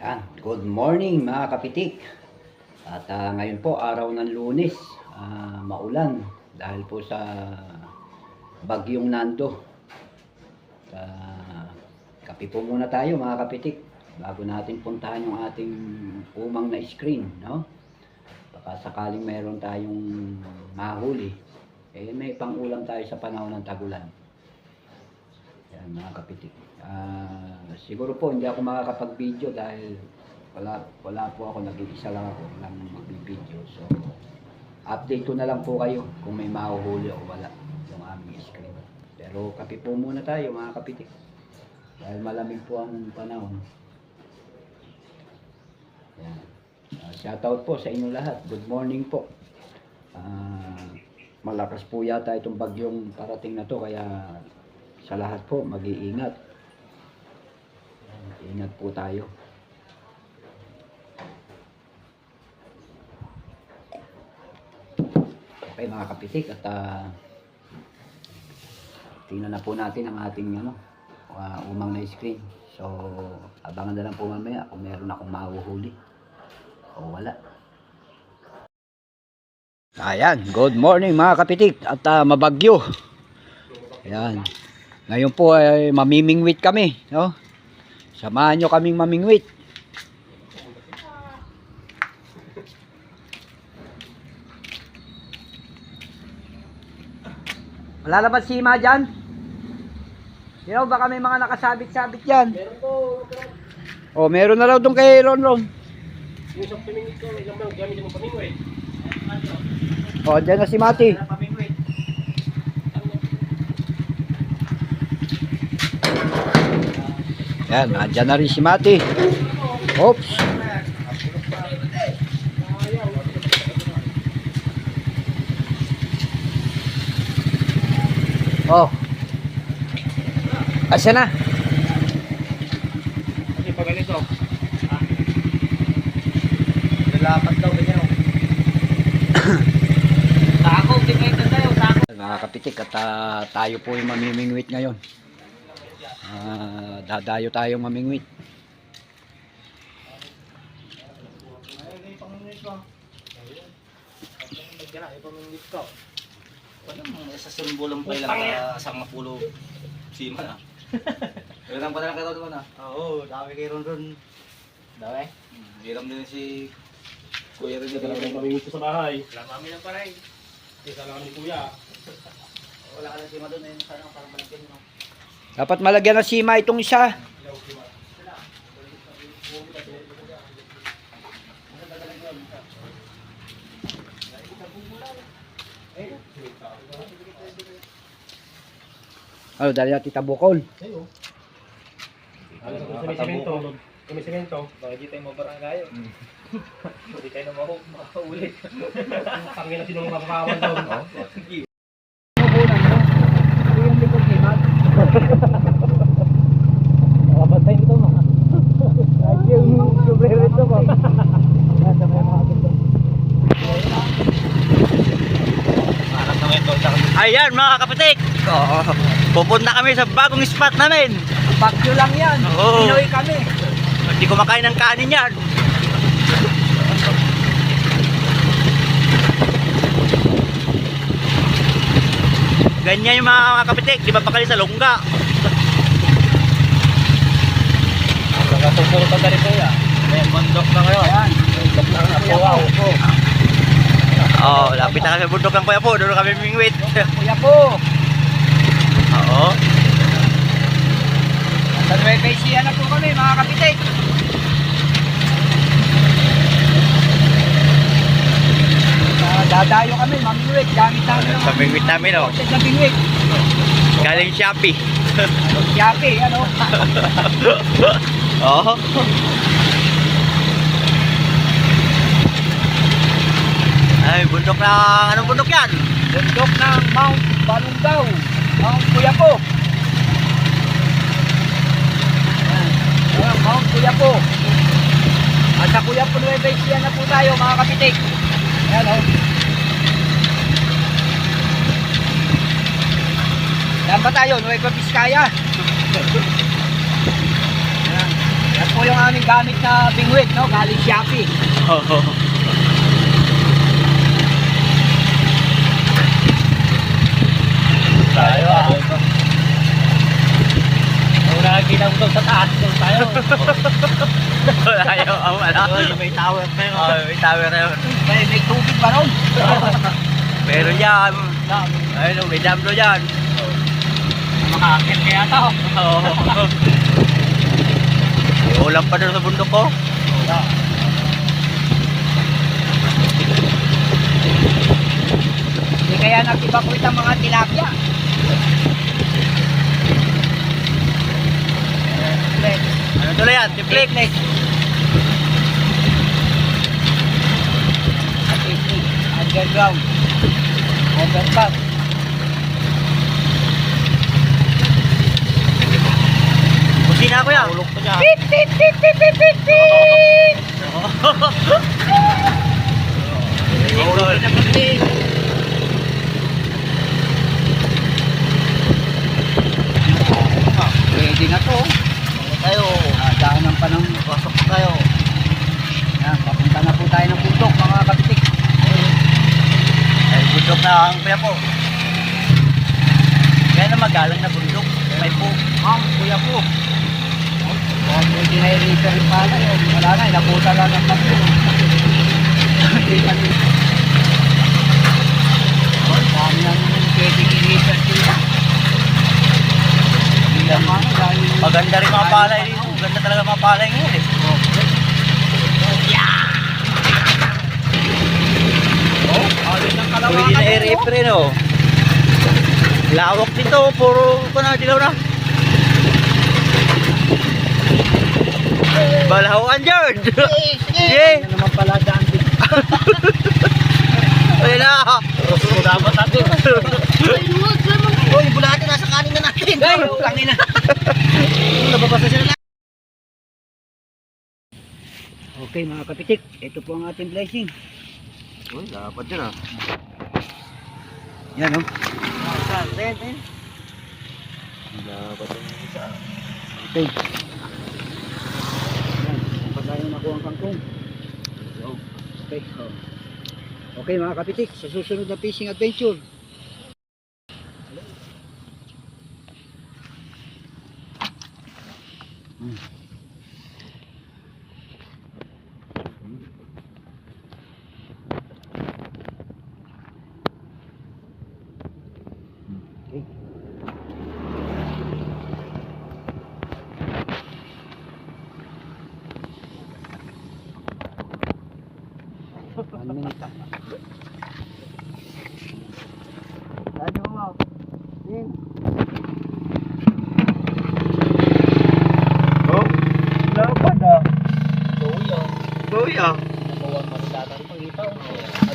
Yan. Good morning mga kapitik. At ngayon po araw ng Lunes, maulan dahil po sa bagyong Nando. Kape po muna tayo mga kapitik bago natin puntahan yung ating umang na screen, no? Baka sakaling meron tayong mahuli, may pangulam tayo sa panahon ng tagulan. Yan mga kapitik. Siguro po hindi ako makakapag-video dahil wala po ako, nag-iisa lang ako lang mag-video. So update ko na lang po kayo kung may mahuhuli o wala yung aming screen. Pero kape po muna tayo mga kapitik dahil malamig po ang panahon. Yan. Shoutout po sa inyo lahat. Good morning po. Malakas po yata itong bagyong parating na to, kaya sa lahat po mag-iingat. Ingat po tayo. Okay mga kapitik, at tingnan na po natin ang ating umang na screen. So abangan na lang po mamaya kung meron akong mahuhuli o wala. Ayan, good morning mga kapitik at mabagyo. Ayan. Ngayon po ay mamimingwit kami, no? Samahan nyo kaming mamingwit. Malalabas si Ima dyan? Sino, baka may mga nakasabit-sabit dyan. Meron po. Oh, meron na raw doon kay Ron. Yung sa pamingwit ko, ilang lang gamit yung pamingwit. Oh, dyan na si Mati. Yan, andyan na rin si Mati. Oops. Oh. Asa na? Kasi pag ganito, lalapat daw ganyan. Tako, tingnan tayo, tako. Mga kapitik, at tayo po yung mamimingwit ngayon. Dadayo tayong mamingwit. Sa sumbulang pa ilang asang mapulo sima na. Ilang pa na kayo doon na? Oo, dami kayo ron. Dami? Hiram din si Kuya rin. Dala ng pamingwit ko sa bahay. Wala kami ng paray. Isa lang kami kuya. Wala ka na sima doon eh. Sana parang malagyan mo. Dapat malagyan ng sima itong isa. Ano, dali natin tabukol. Kami semento. Baka di tayo mabarangay. Hindi tayo na mahuli. Kami na sinong mapakawan doon. Kapatay ito mga. Ay, yung sobrero ito ba? Nasa may mga ito. Ayan mga kapitik! Pupunta kami sa bagong spot namin. Bagyo lang yan. Oo. Pinoy kami. Hindi kumakain ng kanin yan. Ganyan yung mga kapitik, di ba pakali sa lungga? Nagasuporta na rin po yan. May bundok na ngayon. Ayan. Bundok na nga po. Oo, lapit na kami sa bundok ng Kuya Po, doon kami mingwit. Kuya po. Oo. Sa Nueva Ecija na po kami mga kapitik. Dadayo kami, mamingwit. Gamit namin Sa mingwit namin, oh. sa bingwit. Galing Shopee. Yaki, ano? Oo. Ay, bundok na, anong bundok yan? Bundok ng Mount Balungaw. Mount Kuyapo. Ayan, Mount Kuyapo. At sa Kuyapo Nueva Ecija na po tayo mga kapitik. Ayan, oh. Yan ba tayo? Nueva Vizcaya. Ayan. Yan po yung aming gamit na bingwit, no? Galing Shopee. Tayo Una ginagdog sa taas doon tayo. May tower pa yun. May tower na yun. May tubig ba ron? Meron yan. Ayun, may dam doon yan. Makakakit kaya to. May ulam pa doon sa bundok ko. Hindi kaya nag-evacuate ang mga tilapia. Ano doon yan? Tiplik. Underground. Overpass. Kusina ko yan. Ulok pa niya. Pip, pip, pip, pip, pip, pip, pip. Ulok na Pwede na to. Tayo. Daanan pa ng Pasok tayo. yan. Papunta na po tayo ng bundok mga kapitik. Ay, bundok na ang kuya po. Kaya na magalang na bundok. May po. Kuya po. Pwede na i-reaper yung pala yun. Wala na, inabuta lang ng tatlo. Dami na naman pwede i-reaper sila. Maganda rin mga palay dito. Maganda talaga mga palay ngayon eh. Pwede na i-refer no. Lawak dito. Puro ko na dilaw na. Balawan dyan. Sige. Ano naman pala daan din. Ayun na. Gusto dapat natin. Uy, bulate nasa kanin na natin. Ay, utangin na. Nababasa sila. Okay mga kapitik, ito po ang ating blessing. Uy, dapat yun ah. Yan o. Dapat yun isa. Okay. Yan, kung tayo nakuha ang kangkong. Okay. Okay mga kapitik, sa susunod na fishing adventure. One minute. Lagi mo mo. Din. Oh, lapad ah. Kuya. Kuya. Nakuha mo rin datan pag ito.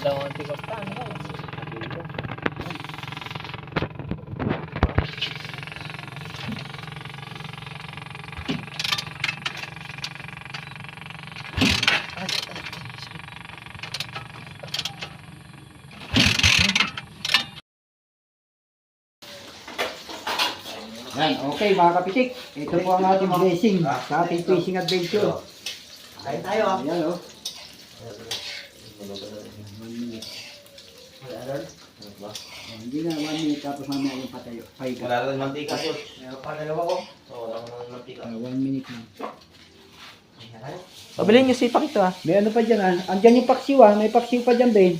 Adawang tikot ka. Yan, okay mga kapitik. Ito po ang ating blessing sa ating fishing adventure. Kain tayo ah. Ayan o. Hindi na 1 minute tapos mamaya yung patayo. Wala rin mantika yun. Meron pa dalawa ko. Oo, wala rin mantika. 1 minute na. Pabilin niyo si Pakito ah. May ano pa dyan ah. Andyan yung paksiw ah. May paksiw pa dyan din.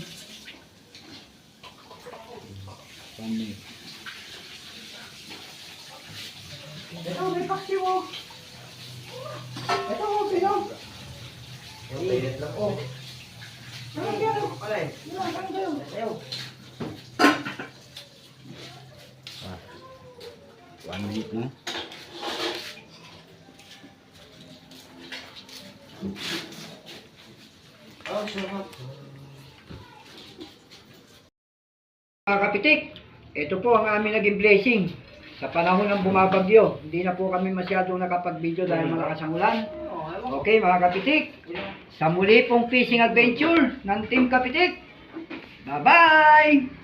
1 minute. Ito may paksiw oh. Ito oh, pino. Mainit lang po. Palay. Ayaw. 1 minute na. Oh, sarap. Mga kapitik, ito po ang aming naging blessing. Sa panahon ng bumabagyo, hindi na po kami masyadong nakapag-video dahil malakas ang ulan. Okay mga kapitik, sa muli pong fishing adventure ng Team Kapitik. Bye-bye!